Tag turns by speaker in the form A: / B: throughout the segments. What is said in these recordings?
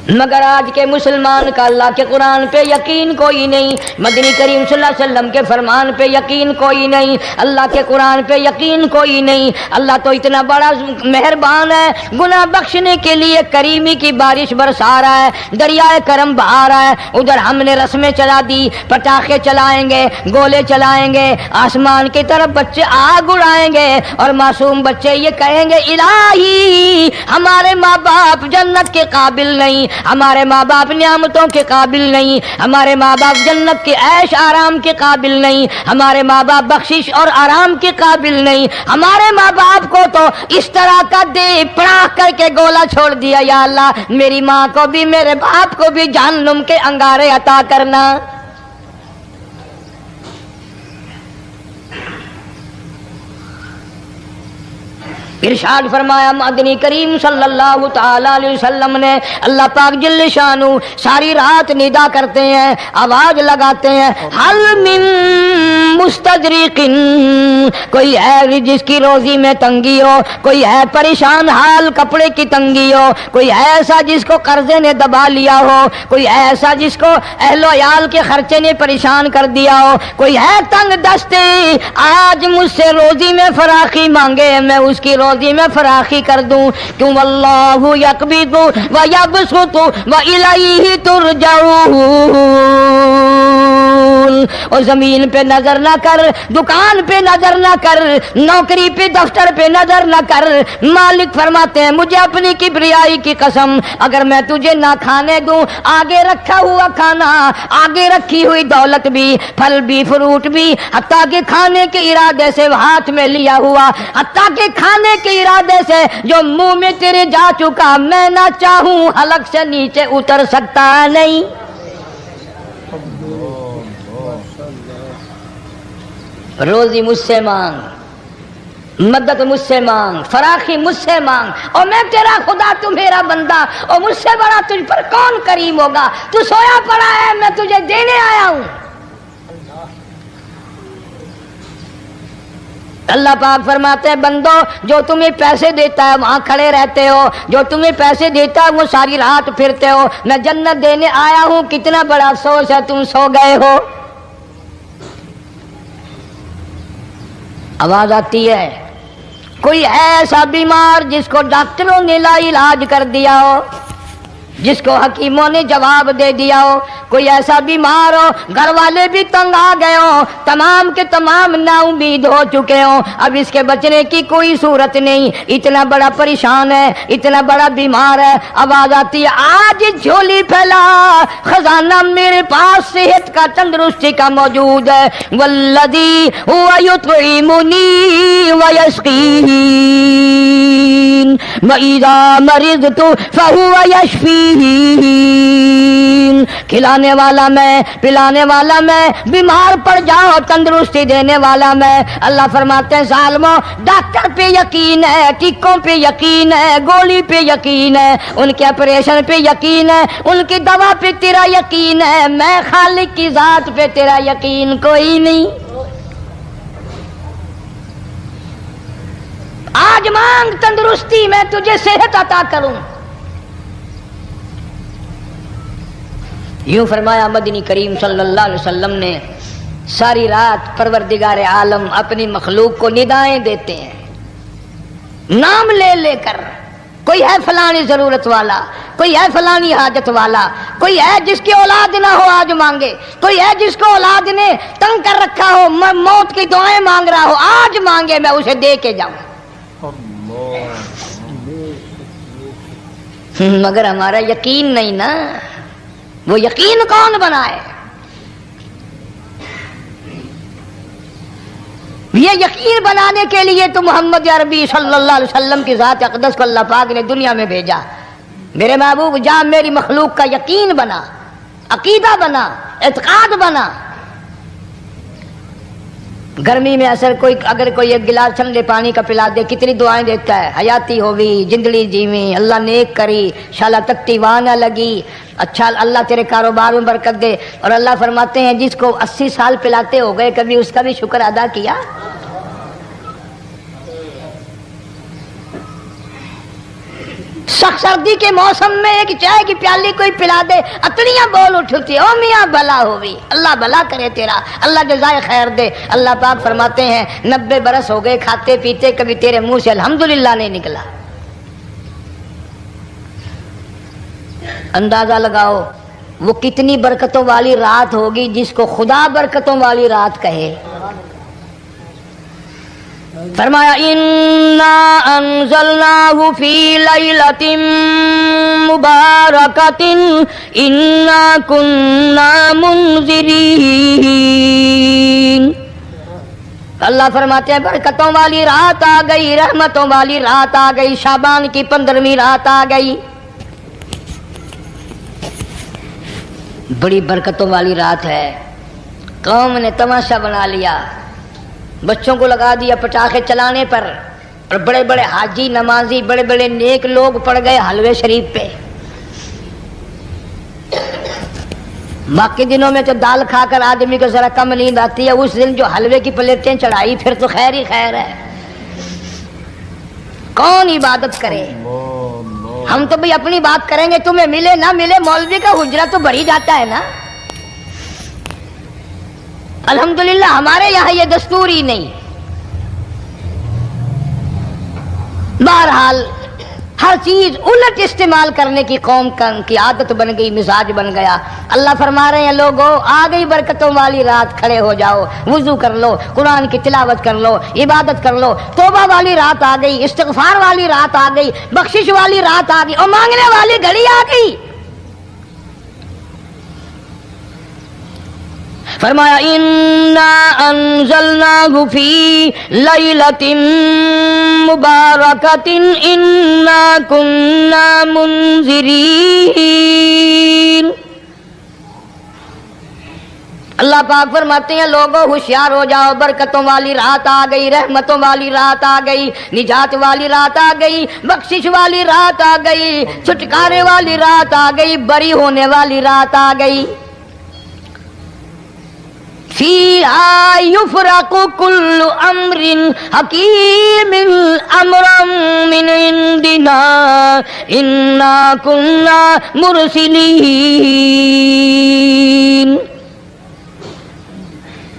A: مگر آج کے مسلمان کا اللہ کے قرآن پہ یقین کوئی نہیں، مدنی کریم صلی اللہ علیہ وسلم کے فرمان پہ یقین کوئی نہیں، اللہ کے قرآن پہ یقین کوئی نہیں۔ اللہ تو اتنا بڑا مہربان ہے، گناہ بخشنے کے لیے کریمی کی بارش برسا رہا ہے، دریائے کرم بہا رہا ہے۔ ادھر ہم نے رسمیں چلا دی، پٹاخے چلائیں گے، گولے چلائیں گے، آسمان کی طرف بچے آگ اڑائیں گے، اور معصوم بچے یہ کہیں گے الہی ہمارے ماں باپ جنت کے قابل نہیں، ہمارے ماں باپ نعمتوں کے قابل نہیں، ہمارے ماں باپ جنت کے عیش آرام کے قابل نہیں، ہمارے ماں باپ بخشش اور آرام کے قابل نہیں، ہمارے ماں باپ کو تو اس طرح کا دے پڑاخ کر کے گولا چھوڑ دیا، یا اللہ میری ماں کو بھی میرے باپ کو بھی جہنم کے انگارے عطا کرنا۔ ارشاد فرمایا مدنی کریم صلی اللہ تعالی علیہ وسلم نے، اللہ پاک جل شانہ ساری رات ندا کرتے ہیں، آواز لگاتے ہیں، حل من مستدرک، کوئی ہے جس کی روزی میں تنگی ہو، کوئی ہے پریشان حال کپڑے کی تنگی ہو، کوئی ہے ایسا جس کو قرضے نے دبا لیا ہو، کوئی ہے ایسا جس کو اہل و عیال کے خرچے نے پریشان کر دیا ہو، کوئی ہے تنگ دستے آج مجھ سے روزی میں فراخی مانگے، میں اس کی روزی میں فراخی کر دوں، کیوں واللہ یقبض ویبسط والیہ ترجعون۔ اور زمین پہ نظر نہ کر، دکان پہ نظر نہ کر، نوکری پہ دفتر پہ نظر نہ کر، مالک فرماتے ہیں مجھے اپنی کبریائی کی قسم اگر میں تجھے نہ کھانے دوں، آگے رکھا ہوا کھانا، آگے رکھی ہوئی دولت بھی، پھل بھی، فروٹ بھی، حتیٰ کہ کھانے کے ارادے سے ہاتھ میں لیا ہوا، حتیٰ کہ کھانے کے ارادے سے جو منہ میں تیرے جا چکا، میں نہ چاہوں حلق سے نیچے اتر سکتا نہیں۔ روزی مجھ سے مانگ، مدد مجھ سے مانگ، فراخی مجھ سے مانگ، اور میں تیرا خدا تو میرا بندہ، اور مجھ سے بڑا تجھ پر کون کریم ہوگا؟ تو سویا پڑا ہے، میں تجھے دینے آیا ہوں۔ اللہ پاک فرماتے ہیں بندو جو تمہیں پیسے دیتا ہے وہاں کھڑے رہتے ہو، جو تمہیں پیسے دیتا ہے وہ ساری رات پھرتے ہو، میں جنت دینے آیا ہوں، کتنا بڑا افسوس ہے تم سو گئے ہو۔ آواز آتی ہے، کوئی ہے ایسا بیمار جس کو ڈاکٹروں نے لا علاج کر دیا ہو، جس کو حکیموں نے جواب دے دیا ہو، کوئی ایسا بیمار ہو گھر والے بھی تنگ آ گئے ہو، تمام کے تمام نا امید ہو چکے ہو، اب اس کے بچنے کی کوئی صورت نہیں، اتنا بڑا پریشان ہے، اتنا بڑا بیمار ہے، آواز آتی ہے آج جھولی پھیلا، خزانہ میرے پاس صحت کا تندرستی کا موجود ہے، والذی هو یطعمنی ویسقین وَإِذَا مَرِضْتُ فَهُوَ يَشْفِينِ، کھلانے والا میں، پلانے والا میں، بیمار پڑ جاؤ تندرستی دینے والا میں۔ اللہ فرماتے ہیں ظالموں ڈاکٹر پہ یقین ہے، ٹیکوں پہ یقین ہے، گولی پہ یقین ہے، ان کے آپریشن پہ یقین ہے، ان کی دوا پہ تیرا یقین ہے، میں خالق کی ذات پہ تیرا یقین کوئی نہیں۔ آج مانگ تندرستی، میں تجھے صحت عطا کروں۔ یوں فرمایا مدنی کریم صلی اللہ علیہ وسلم نے، ساری رات پروردگار عالم اپنی مخلوق کو ندائیں دیتے ہیں، نام لے لے کر، کوئی ہے فلانی ضرورت والا، کوئی ہے فلانی حاجت والا، کوئی ہے جس کی اولاد نہ ہو آج مانگے، کوئی ہے جس کو اولاد نے تنگ کر رکھا ہو، موت کی دعائیں مانگ رہا ہو، آج مانگے میں اسے دے کے جاؤں۔ مگر ہمارا یقین نہیں نا، وہ یقین کون بنائے؟ یہ یقین بنانے کے لیے تو محمد عربی صلی اللہ علیہ وسلم کی ذات اقدس کو اللہ پاک نے دنیا میں بھیجا۔ میرے محبوب جا میری مخلوق کا یقین بنا، عقیدہ بنا، اعتقاد بنا۔ گرمی میں اگر کوئی ایک گلاس ٹھنڈے پانی کا پلا دے کتنی دعائیں دیتا ہے، حیاتی ہوئی، جندڑی جیویں، اللہ نیک کری، شالا تکتی واہ نہ لگی، اچھا اللہ تیرے کاروبار میں برکت دے۔ اور اللہ فرماتے ہیں جس کو 80 سال پلاتے ہو گئے کبھی اس کا بھی شکر ادا کیا؟ سخت سردی کے موسم میں ایک چائے کی پیالی کوئی پلا دے اتنیاں بول اٹھتی، او میاں بھلا ہوئی، اللہ بھلا کرے تیرا، اللہ جزائے خیر دے۔ اللہ پاک فرماتے ہیں 90 برس ہو گئے کھاتے پیتے، کبھی تیرے منہ سے الحمدللہ نہیں نکلا۔ اندازہ لگاؤ وہ کتنی برکتوں والی رات ہوگی جس کو خدا برکتوں والی رات کہے۔ فرمایا انا انزلناہ فی لیلۃ مبارکۃ انا کنا منذرین۔ اللہ فرماتے ہیں برکتوں والی رات آ گئی، رحمتوں والی رات آ گئی، شعبان کی 15ویں رات آ گئی، بڑی برکتوں والی رات ہے۔ قوم نے تماشا بنا لیا، بچوں کو لگا دیا پٹاخے چلانے پر، اور بڑے بڑے حاجی نمازی بڑے بڑے نیک لوگ پڑ گئے حلوے شریف پہ۔ باقی دنوں میں تو دال کھا کر آدمی کو ذرا کم نیند آتی ہے، اس دن جو حلوے کی پلیٹیں چڑھائی پھر تو خیر ہی خیر ہے۔ کون عبادت کرے؟ ہم تو بھئی اپنی بات کریں گے، تمہیں ملے نہ ملے مولوی کا حجرہ تو بھر ہی جاتا ہے نا۔ الحمدللہ ہمارے یہاں یہ دستور ہی نہیں۔ بہرحال ہر چیز الٹ استعمال کرنے کی قوم کی عادت بن گئی، مزاج بن گیا۔ اللہ فرما رہے ہیں لوگوں آ گئی برکتوں والی رات، کھڑے ہو جاؤ، وضو کر لو، قرآن کی تلاوت کر لو، عبادت کر لو، توبہ والی رات آ گئی، استغفار والی رات آ گئی، بخشش والی رات آ گئی، اور مانگنے والی گھڑی آ گئی۔ فرمایا انا انزلناہ فی لیلۃ مبارکۃ انا کنا منذرین۔ اللہ پاک فرماتے ہیں لوگوں ہوشیار ہو جاؤ، برکتوں والی رات آ گئی، رحمتوں والی رات آ گئی، نجات والی رات آ گئی، بخشش والی رات آ گئی، چھٹکارے والی رات آ گئی، بری ہونے والی رات آ گئی۔ فیہا یفرق کل امر حکیم امرا من عندنا انا کنا مرسلین۔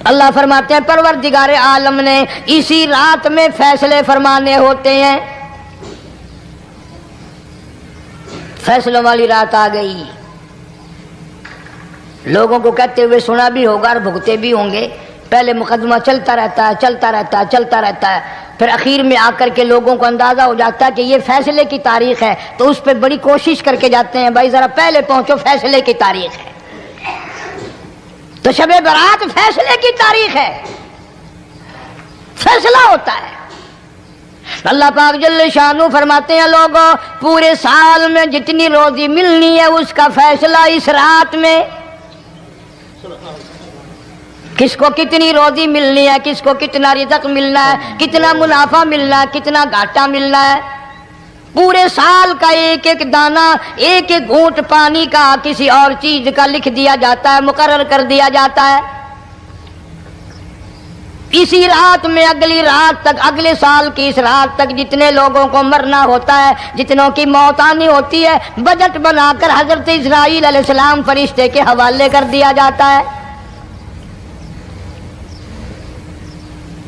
A: اللہ فرماتے ہیں پروردگار عالم نے اسی رات میں فیصلے فرمانے ہوتے ہیں۔ فیصلوں والی رات آ گئی، لوگوں کو کہتے ہوئے سنا بھی ہوگا اور بھگتے بھی ہوں گے۔ پہلے مقدمہ چلتا رہتا ہے چلتا رہتا ہے چلتا رہتا ہے، پھر اخیر میں آ کر کے لوگوں کو اندازہ ہو جاتا ہے کہ یہ فیصلے کی تاریخ ہے، تو اس پہ بڑی کوشش کر کے جاتے ہیں بھائی ذرا پہلے پہنچو، فیصلے کی تاریخ ہے۔ تو شب برات فیصلے کی تاریخ ہے، فیصلہ ہوتا ہے۔ اللہ پاک جل شانہ فرماتے ہیں لوگوں پورے سال میں جتنی روزی ملنی ہے اس کا فیصلہ اس رات میں۔ کس کو کتنی روزی ملنی ہے، کس کو کتنا رزق ملنا ہے، کتنا منافع ملنا ہے، کتنا گھاٹا ملنا ہے، پورے سال کا ایک ایک دانہ، ایک ایک گھونٹ پانی کا، کسی اور چیز کا لکھ دیا جاتا ہے، مقرر کر دیا جاتا ہے۔ اسی رات میں اگلی رات تک، اگلے سال کی اس رات تک جتنے لوگوں کو مرنا ہوتا ہے، جتنوں کی موت آنی ہوتی ہے، بجٹ بنا کر حضرت اسرائیل علیہ السلام فرشتے کے حوالے کر دیا جاتا ہے۔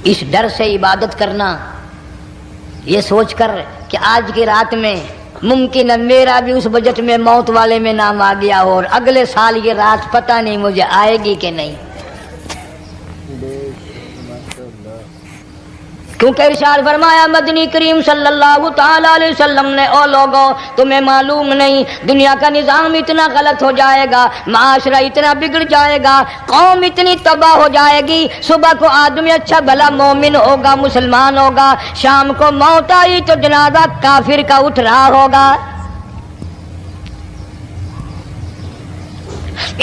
A: اس ڈر سے عبادت کرنا، یہ سوچ کر کہ آج کی رات میں ممکن ہے میرا بھی اس بجٹ میں موت والے میں نام آ گیا ہو، اور اگلے سال یہ رات پتہ نہیں مجھے آئے گی کہ نہیں، کیونکہ ارشاد فرمایا مدنی کریم صلی اللہ تعالی علیہ وسلم نے او لوگوں تمہیں معلوم نہیں دنیا کا نظام اتنا غلط ہو جائے گا، معاشرہ اتنا بگڑ جائے گا، قوم اتنی تباہ ہو جائے گی، صبح کو آدمی اچھا بھلا مومن ہوگا، مسلمان ہوگا، شام کو موت آئی تو جنازہ کافر کا اٹھ رہا ہوگا۔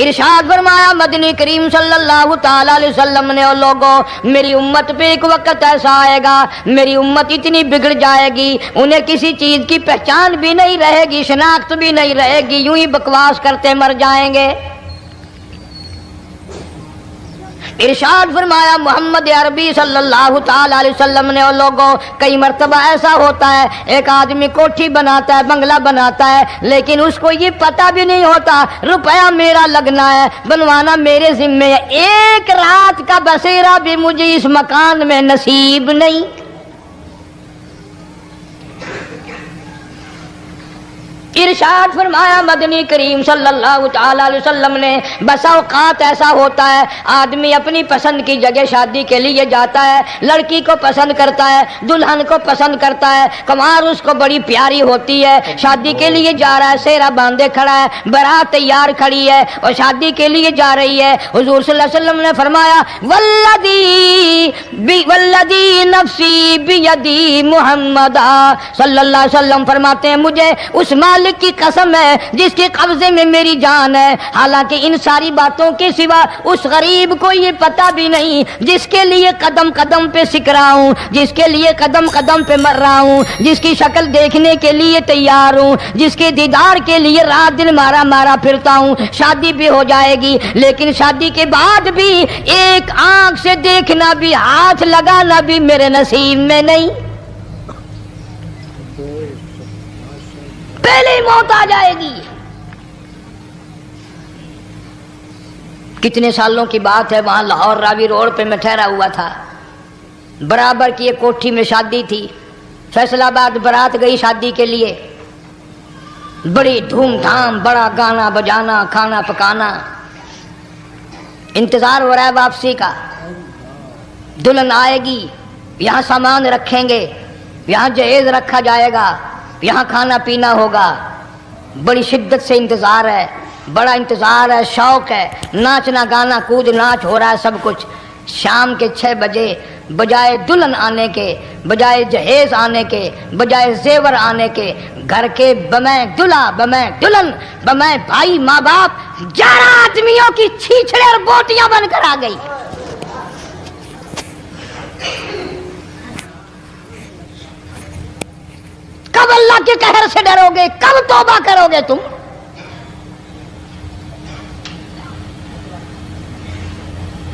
A: ارشاد فرمایا مدنی کریم صلی اللہ تعالی علیہ وسلم نے، اور لوگوں میری امت پہ ایک وقت ایسا آئے گا، میری امت اتنی بگڑ جائے گی، انہیں کسی چیز کی پہچان بھی نہیں رہے گی، شناخت بھی نہیں رہے گی، یوں ہی بکواس کرتے مر جائیں گے۔ ارشاد فرمایا محمد عربی صلی اللہ تعالی علیہ وسلم نے، اور لوگوں کئی مرتبہ ایسا ہوتا ہے ایک آدمی کوٹھی بناتا ہے، بنگلہ بناتا ہے، لیکن اس کو یہ پتہ بھی نہیں ہوتا روپیہ میرا لگنا ہے، بنوانا میرے ذمے ہے، ایک رات کا بسیرا بھی مجھے اس مکان میں نصیب نہیں۔ ارشاد فرمایا مدنی کریم صلی اللہ تعالی علیہ وسلم نے، بسا اوقات ایسا ہوتا ہے آدمی اپنی پسند کی جگہ شادی کے لیے جاتا ہے، لڑکی کو پسند کرتا ہے، دلہن کو پسند کرتا ہے، کمار اس کو بڑی پیاری ہوتی ہے، شادی کے لیے جا رہا ہے، سہرا باندھے کھڑا ہے، بارات تیار کھڑی ہے اور شادی کے لیے جا رہی ہے۔ حضور صلی اللہ علیہ وسلم نے فرمایا والذی نفسی بیدی محمد صلی اللہ علیہ وسلم فرماتے ہیں مجھے اس مالک کی قسم ہے جس کے قبضے میں میری جان ہے، حالانکہ ان ساری باتوں کے سوا اس غریب کو یہ پتہ بھی نہیں جس کے لیے قدم قدم پہ سکھ رہا ہوں، جس کے لیے قدم قدم پہ مر رہا ہوں، جس کی شکل دیکھنے کے لیے تیار ہوں، جس کے دیدار کے لیے رات دن مارا مارا پھرتا ہوں۔ شادی بھی ہو جائے گی لیکن شادی کے بعد بھی ایک آنکھ سے دیکھنا بھی، ہاتھ لگانا بھی میرے نصیب میں نہیں، پہلے ہی موت آ جائے گی۔ کتنے سالوں کی بات ہے، وہاں لاہور راوی روڈ پہ میں ٹھہرا ہوا تھا، برابر کی ایک کوٹھی میں شادی تھی، فیصل آباد برات گئی شادی کے لیے، بڑی دھوم دھام، بڑا گانا بجانا، کھانا پکانا، انتظار ہو رہا ہے واپسی کا، دلہن آئے گی، یہاں سامان رکھیں گے، یہاں جہیز رکھا جائے گا، یہاں کھانا پینا ہوگا، بڑی شدت سے انتظار ہے، بڑا انتظار ہے، شوق ہے، ناچنا گانا کود ناچ ہو رہا ہے سب کچھ۔ شام کے 6 بجے بجائے دلہن آنے کے، بجائے جہیز آنے کے، بجائے زیور آنے کے، گھر کے بمیں دلہا بمیں دلہن بمیں بھائی ماں باپ 11 آدمیوں کی چھیچڑے اور بوٹیاں بن کر آ گئی۔ کب اللہ کے قہر سے ڈرو گے؟ کب توبہ کرو گے تم؟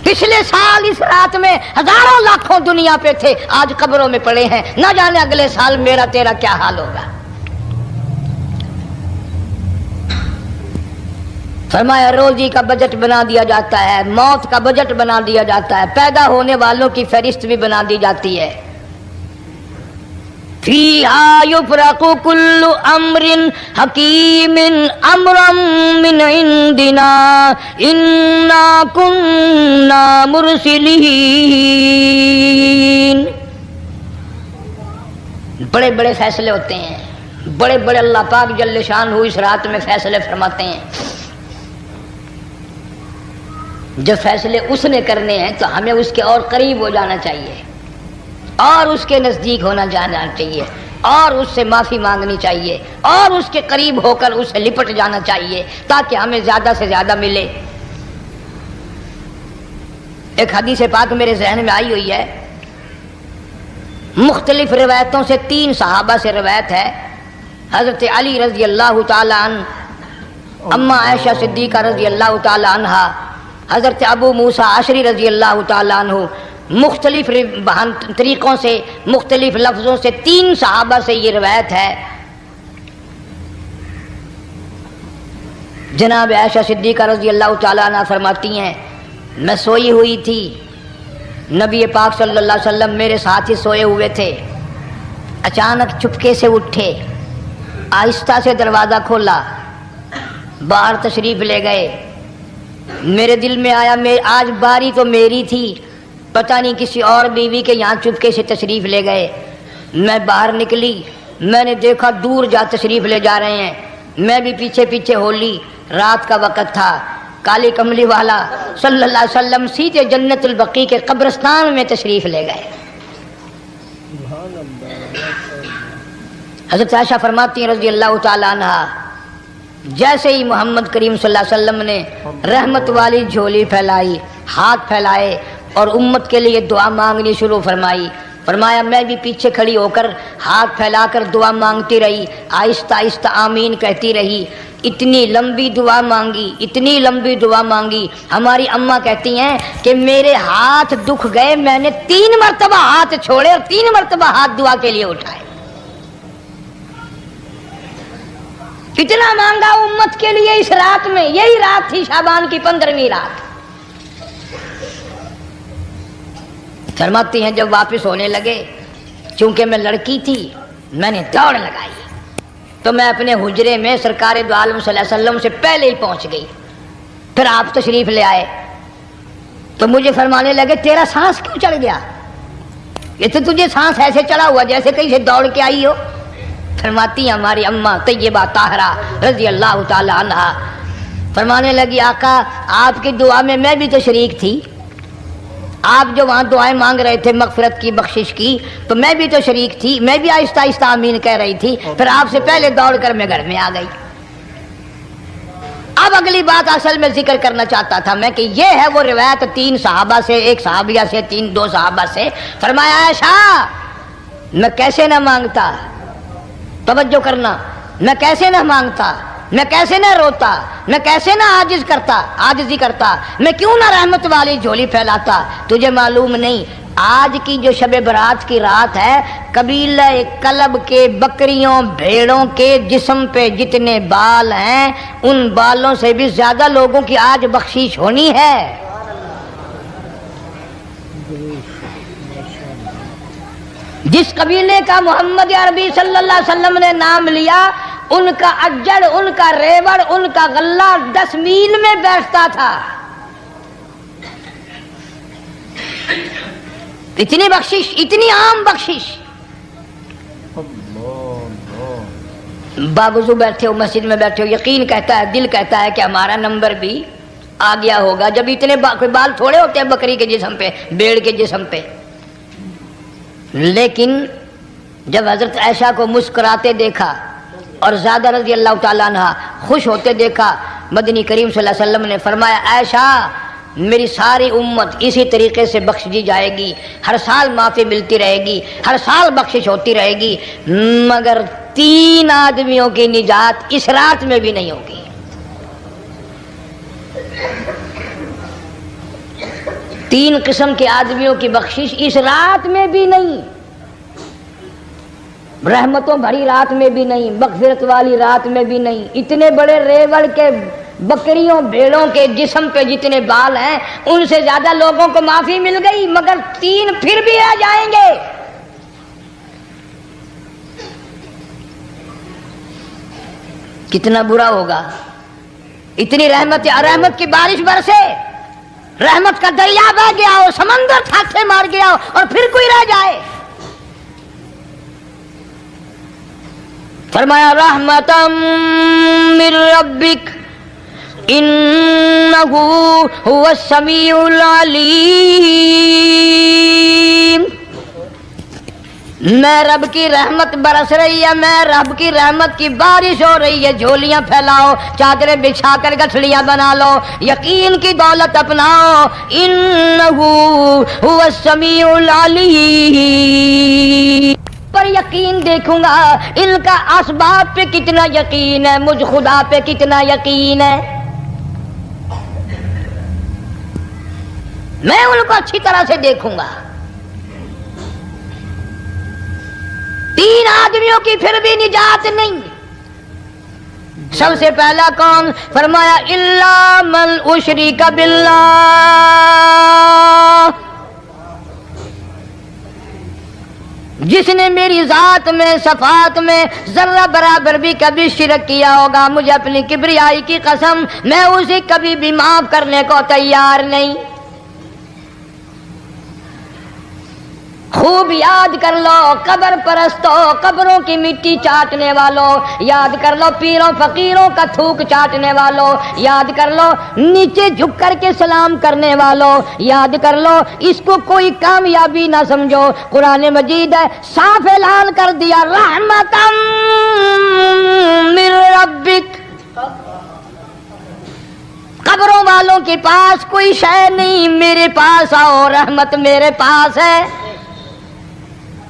A: پچھلے سال اس رات میں ہزاروں لاکھوں دنیا پہ تھے، آج قبروں میں پڑے ہیں، نہ جانے اگلے سال میرا تیرا کیا حال ہوگا۔ فرمایا روزی کا بجٹ بنا دیا جاتا ہے، موت کا بجٹ بنا دیا جاتا ہے، پیدا ہونے والوں کی فہرست بھی بنا دی جاتی ہے۔ فیہا یفرق کل امر حکیم امرا من عندنا انا کننا مرسلین۔ بڑے بڑے فیصلے ہوتے ہیں، بڑے بڑے اللہ پاک جل شان اس رات میں فیصلے فرماتے ہیں۔ جب فیصلے اس نے کرنے ہیں تو ہمیں اس کے اور قریب ہو جانا چاہیے، اور اس کے نزدیک ہونا جانا چاہیے، اور اس سے معافی مانگنی چاہیے، اور اس کے قریب ہو کر اسے لپٹ جانا چاہیے تاکہ ہمیں زیادہ سے زیادہ ملے۔ ایک حدیث پاک میرے ذہن میں آئی ہوئی ہے، مختلف روایتوں سے 3 صحابہ سے روایت ہے، حضرت علی رضی اللہ تعالی عنہ، اما عائشہ صدیقہ رضی اللہ تعالی عنہا، حضرت ابو موسیٰ عشری رضی اللہ تعالی عنہ، مختلف طریقوں سے مختلف لفظوں سے 3 صحابہ سے یہ روایت ہے۔ جناب عائشہ صدیقہ رضی اللہ تعالیٰ عنہ فرماتی ہیں میں سوئی ہوئی تھی، نبی پاک صلی اللہ علیہ وسلم میرے ساتھ ہی سوئے ہوئے تھے، اچانک چپکے سے اٹھے، آہستہ سے دروازہ کھولا، باہر تشریف لے گئے۔ میرے دل میں آیا آج باری تو میری تھی، پتہ نہیں کسی اور بیوی کے یہاں چپکے سے تشریف لے گئے۔ میں باہر نکلی، میں نے دیکھا دور جا تشریف لے جا رہے ہیں، میں بھی پیچھے پیچھے ہو لی۔ رات کا وقت تھا، کالی کملی والا صلی اللہ علیہ وسلم سیدھے جنت البقیع کے قبرستان میں تشریف لے گئے۔ حضرت عائشہ فرماتی ہیں رضی اللہ تعالی عنہا، جیسے ہی محمد کریم صلی اللہ علیہ وسلم نے رحمت والی جھولی پھیلائی، ہاتھ پھیلائے اور امت کے لیے دعا مانگنی شروع فرمائی، فرمایا میں بھی پیچھے کھڑی ہو کر ہاتھ پھیلا کر دعا مانگتی رہی، آہستہ آہستہ آمین کہتی رہی، اتنی لمبی دعا مانگی، اتنی لمبی دعا مانگی۔ ہماری اماں کہتی ہیں کہ میرے ہاتھ دکھ گئے، میں نے 3 مرتبہ ہاتھ چھوڑے اور 3 مرتبہ ہاتھ دعا کے لیے اٹھائے۔ کتنا مانگا امت کے لیے اس رات میں، یہی رات تھی شعبان کی 15ویں رات۔ فرماتی ہیں جب واپس ہونے لگے، چونکہ میں لڑکی تھی، میں نے دوڑ لگائی تو میں اپنے حجرے میں سرکار دو عالم صلی اللہ علیہ وسلم سے پہلے ہی پہنچ گئی۔ پھر آپ تشریف لے آئے تو مجھے فرمانے لگے تیرا سانس کیوں چڑھ گیا؟ یہ تو تجھے سانس ایسے چڑھا ہوا جیسے کہیں سے دوڑ کے آئی ہو۔ فرماتی ہیں ہماری اماں طیبہ طاہرہ رضی اللہ تعالی عنہا، فرمانے لگی آقا آپ کی دعا میں میں بھی تو شریک تھی، آپ جو وہاں دعائیں مانگ رہے تھے مغفرت کی، بخشش کی، تو میں بھی تو شریک تھی، میں بھی آہستہ آہستہ آمین کہہ رہی تھی، پھر آپ سے پہلے دوڑ کر میں گھر میں آ گئی۔ اب اگلی بات اصل میں ذکر کرنا چاہتا تھا میں کہ یہ ہے وہ روایت 3 صحابہ سے، 1 صحابیہ سے، 2 صحابہ سے۔ فرمایا عائشہ میں کیسے نہ مانگتا، توجہ کرنا، میں کیسے نہ مانگتا، میں کیسے نہ روتا، میں کیسے نہ عاجزی کرتا، میں کیوں نہ رحمت والی جھولی پھیلاتا۔ تجھے معلوم نہیں آج کی جو شب برات کی رات ہے، قبیلہ کلب کے بکریوں بھیڑوں کے جسم پہ جتنے بال ہیں ان بالوں سے بھی زیادہ لوگوں کی آج بخشش ہونی ہے۔ جس قبیلے کا محمد عربی صلی اللہ علیہ وسلم نے نام لیا، ان کا اجڑ، ان کا ریوڑ، ان کا غلہ 10 میل میں بیٹھتا تھا۔ اتنی بخشش، اتنی عام بخشش۔ باوضو بیٹھے ہو، مسجد میں بیٹھے ہو، یقین کہتا ہے، دل کہتا ہے کہ ہمارا نمبر بھی آ گیا ہوگا، جب اتنے بال تھوڑے ہوتے ہیں بکری کے جسم پہ، بھیڑ کے جسم پہ۔ لیکن جب حضرت عائشہ کو مسکراتے دیکھا اور زیادہ رضی اللہ تعالیٰ عنہ خوش ہوتے دیکھا، مدنی کریم صلی اللہ علیہ وسلم نے فرمایا عائشہ میری ساری امت اسی طریقے سے بخش دی جائے گی، ہر سال معافی ملتی رہے گی، ہر سال بخشش ہوتی رہے گی، مگر 3 آدمیوں کی نجات اس رات میں بھی نہیں ہوگی۔ 3 قسم کے آدمیوں کی بخشش اس رات میں بھی نہیں، رحمتوں بھری رات میں بھی نہیں، مغفرت والی رات میں بھی نہیں۔ اتنے بڑے ریوڑ کے بکریوں بھیڑوں کے جسم پہ جتنے بال ہیں ان سے زیادہ لوگوں کو معافی مل گئی، مگر 3 پھر بھی آ جائیں گے۔ کتنا برا ہوگا، اتنی رحمت کی بارش برسے، رحمت کا دریا بہ گیا ہو، سمندر تھاکے مار گیا ہو اور پھر کوئی رہ جائے۔ فرمایا رحمتا من ربک انہ هو السمیع العلیم، میں رب کی رحمت برس رہی ہے، میں رب کی رحمت کی بارش ہو رہی ہے، جھولیاں پھیلاؤ، چادریں بچھا کر گٹھڑیاں بنا لو، یقین کی دولت اپناؤ، انہ هو السمیع العلیم، پر یقین دیکھوں گا ان کا اسباب پہ کتنا یقین ہے، مجھ خدا پہ کتنا یقین ہے، میں ان کو اچھی طرح سے دیکھوں گا۔ 3 آدمیوں کی پھر بھی نجات نہیں۔ سب سے پہلا کون؟ فرمایا الا من اشرک باللہ، جس نے میری ذات میں صفات میں ذرہ برابر بھی کبھی شرک کیا ہوگا، مجھے اپنی کبریائی کی قسم میں اسے کبھی بھی معاف کرنے کو تیار نہیں۔ خوب یاد کر لو قبر پرستوں، قبروں کی مٹی چاٹنے والوں، یاد کر لو پیروں فقیروں کا تھوک چاٹنے والوں، یاد کر لو نیچے جھک کر کے سلام کرنے والوں، یاد کر لو اس کو کوئی کامیابی نہ سمجھو۔ قرآن مجید ہے صاف اعلان کر دیا رحمتا من ربک، قبروں والوں کے پاس کوئی شے نہیں، میرے پاس آؤ، رحمت میرے پاس ہے۔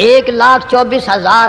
A: 1,24,000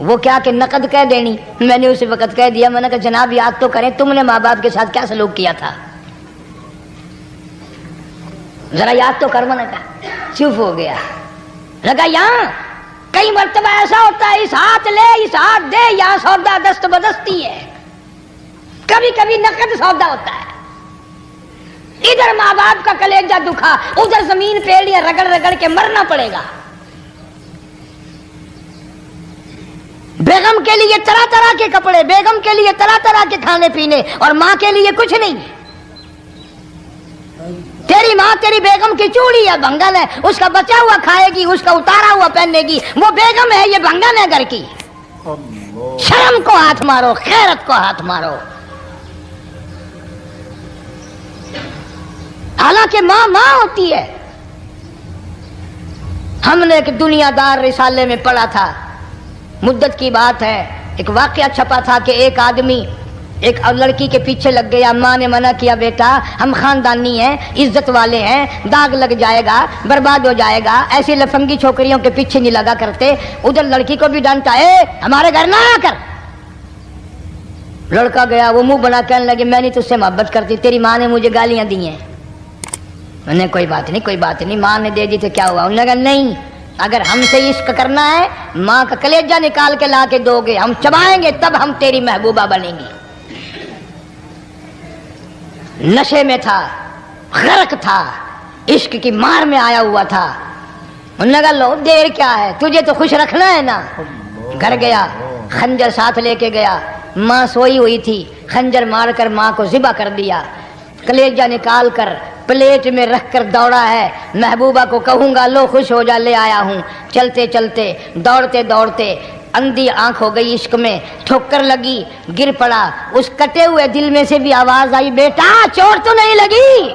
A: وہ کیا کہ نقد کہہ دینی. میں نے اسی وقت کہہ دیا, میں نے کہا جناب یاد تو کریں تم نے ماں باپ کے ساتھ کیا سلوک کیا تھا, ذرا یاد تو کر. میں نے کہا چپ ہو گیا. لگا یہاں کئی مرتبہ ایسا ہوتا ہے اس ہاتھ لے اس ہاتھ دے, یہاں سودا دست بدستی ہے, کبھی کبھی نقد سودا ہوتا ہے. ادھر ماں باپ کا کلیجہ دکھا, ادھر زمین پیڑیاں رگڑ رگڑ کے مرنا پڑے گا. بیگم کے لیے طرح طرح کے کپڑے, بیگم کے لیے طرح طرح کے کھانے پینے, اور ماں کے لیے کچھ نہیں. تیری ماں تیری بیگم کی چوڑی ہے, بنگن ہے, اس کا بچا ہوا کھائے گی, اس کا اتارا ہوا پہنے گی. وہ بیگم ہے, یہ بنگن ہے گھر کی. شرم کو ہاتھ مارو, خیرت کو ہاتھ مارو. حالانکہ ماں ماں ہوتی ہے. ہم نے ایک دنیا دار رسالے میں پڑھا تھا, مدت کی بات ہے, ایک واقعہ چھپا تھا کہ ایک آدمی ایک لڑکی کے پیچھے لگ گیا. ماں نے منع کیا, بیٹا ہم خاندانی ہیں, عزت والے ہیں, داغ لگ جائے گا, برباد ہو جائے گا, ایسی لفنگی چھوکریوں کے پیچھے نہیں لگا کرتے. ادھر لڑکی کو بھی ڈانٹا, ہمارے گھر نہ آ کر. لڑکا گیا, وہ منہ بنا کہنے لگے میں نہیں تجھ سے محبت کرتی, تیری ماں نے مجھے گالیاں دی ہیں. میں نے کوئی بات نہیں کوئی بات نہیں, ماں نے دے دی تو کیا ہوا. انہوں نے کہا نہیں, اگر ہم سے عشق کرنا ہے ماں کا کلیجہ نکال کے لا کے دو گے, ہم چبائیں گے تب ہم تیری محبوبہ بنیں گی. نشے میں تھا, غرق تھا, عشق کی مار میں آیا ہوا تھا. انہوں نے کہا لو دیر کیا ہے, تجھے تو خوش رکھنا ہے نا. گھر گیا, خنجر ساتھ لے کے گیا. ماں سوئی ہوئی تھی, خنجر مار کر ماں کو ذبح کر دیا. کلیجہ نکال کر پلیٹ میں رکھ کر دوڑا ہے, محبوبہ کو کہوں گا لو خوش ہو جا, لے آیا ہوں. چلتے چلتے دوڑتے دوڑتے اندھی آنکھ ہو گئی عشق میں, ٹھوکر لگی, گر پڑا. اس کٹے ہوئے دل میں سے بھی آواز آئی, بیٹا چوٹ تو نہیں لگی.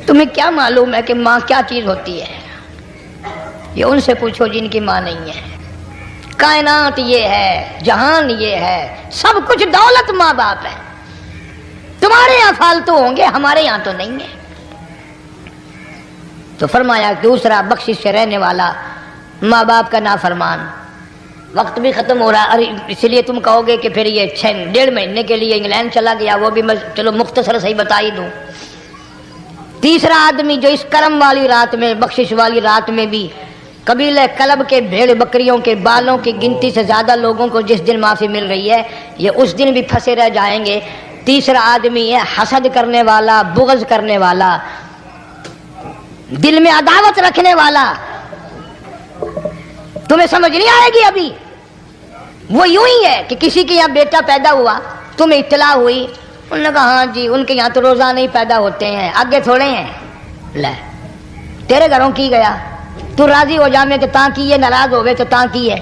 A: تمہیں کیا معلوم ہے کہ ماں کیا چیز ہوتی ہے؟ یہ ان سے پوچھو جن کی ماں نہیں ہے. کائنات یہ ہے, جہان یہ ہے, سب کچھ دولت ماں باپ ہے. تمہارے یہاں فالتو ہوں گے, ہمارے یہاں تو نہیں ہے. تو فرمایا دوسرا بخشش سے رہنے والا ماں باپ کا نافرمان. وقت بھی ختم ہو رہا, اس لیے تم کہو گے کہ پھر یہ 1.5 مہینے کے لیے انگلینڈ چلا گیا, وہ بھی میں چلو مختصر صحیح بتا ہی دوں. تیسرا آدمی جو اس کرم والی رات میں, بخشش والی رات میں بھی قبیلہ کلب کے بھیڑ بکریوں کے بالوں کی گنتی سے زیادہ لوگوں کو جس دن معافی مل رہی ہے, یہ اس دن بھی پھنسے رہ جائیں گے. تیسرا آدمی ہے حسد کرنے والا, بغض کرنے والا, دل میں عداوت رکھنے والا. تمہیں سمجھ نہیں آئے گی ابھی. وہ یوں ہی ہے کہ کسی کے یہاں بیٹا پیدا ہوا, تمہیں اطلاع ہوئی, انہوں نے کہا ہاں جی ان کے یہاں تو روزانہ ہی پیدا ہوتے ہیں, آگے تھوڑے ہیں. لے تیرے گھروں کی گیا, تو راضی ہو جا میں تو تاں کی ہے, ناراض ہوئے تو تاں کی ہے.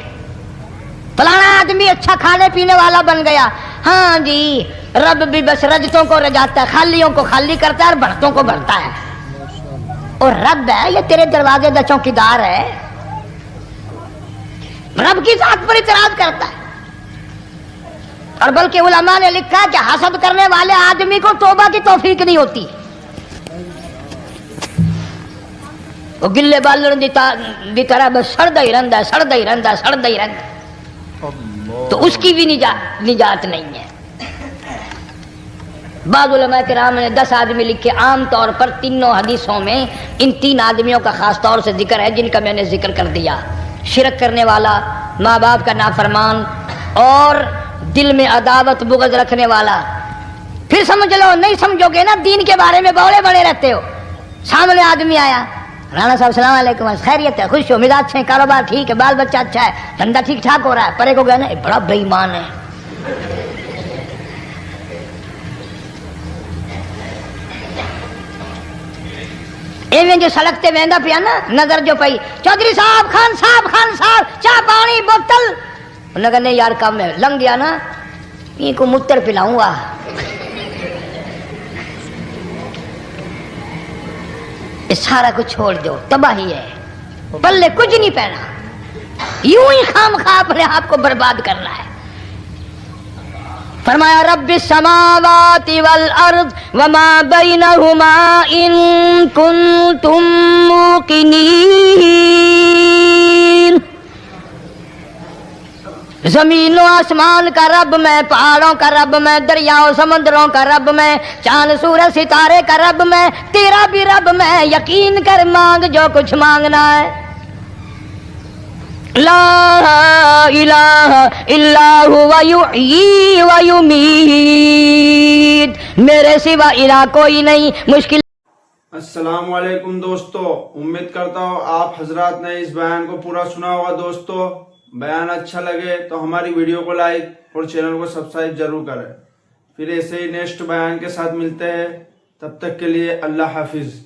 A: فلانا آدمی اچھا کھانے پینے والا بن گیا, ہاں جی رب بھی بس رجتوں کو رجاتا ہے, خالیوں کو خالی کرتا ہے اور بھرتوں کو بھرتا ہے. اور رب ہے یہ تیرے دروازے کا چوکیدار ہے, رب کی ذات پر اعتراض کرتا ہے. اور بلکہ علماء نے لکھا کہ حسد کرنے والے آدمی کو توبہ کی توفیق نہیں ہوتی. وہ گلے بالن دی طرح بس سڑتا ہی رہتا ہے, سڑتا ہی رہتا ہے, سڑتا ہی رہتا ہے, تو اس کی بھی نجات نہیں ہے. بعض علماء کرام نے 10 آدمی لکھے. عام طور پر تینوں حدیثوں میں ان 3 آدمیوں کا خاص طور سے ذکر ہے جن کا میں نے ذکر کر دیا. شرک کرنے والا, ماں باپ کا نافرمان, اور دل میں عداوت بغض رکھنے والا. پھر سمجھ لو, نہیں سمجھو گے نا دین کے بارے میں بولے بڑے رہتے ہو. سامنے آدمی آیا, رانا صاحب السلام علیکم, خیریت ہے, خوش ہو, مزاج اچھے, کاروبار ٹھیک ہے, بال بچہ اچھا ہے, دھندا ٹھیک ٹھاک ہو رہا ہے. پرے کو گیا نا بڑا بے ایمان ہے. ایویں جو سڑک تے ویندا پیا نا, نظر جو پئی, چودھری صاحب, خان صاحب, چاہ پانی بوتل. انہوں نے کہا نہیں یار کم ہے, لنگ گیا نا, یہ کو متر پلاؤں گا. سارا کچھ چھوڑ دو, تباہی ہے, پلے کچھ نہیں پہنا, یوں ہی خام خواہ اپنے آپ کو برباد کرنا ہے. فرمایا رب السماوات والارض وما بینہما ان کنتم موقنین، زمین و آسمان کا رب میں، پہاڑوں کا رب میں، دریاؤں سمندروں کا رب میں، چاند سورج ستارے کا رب میں، تیرا بھی رب میں، یقین کر مانگ جو کچھ مانگنا ہے۔ لا الہ الا هو یحیی و یمیت، میرے سوا الہ کوئی نہیں۔ مشکل
B: السلام علیکم دوستو، امید کرتا ہوں آپ حضرات نے اس بیان کو پورا سنا ہوگا۔ دوستو بیان اچھا لگے تو ہماری ویڈیو کو لائک اور چینل کو سبسکرائب ضرور کریں۔ پھر ایسے ہی نیکسٹ بیان کے ساتھ ملتے ہیں، تب تک کے لیے اللہ حافظ۔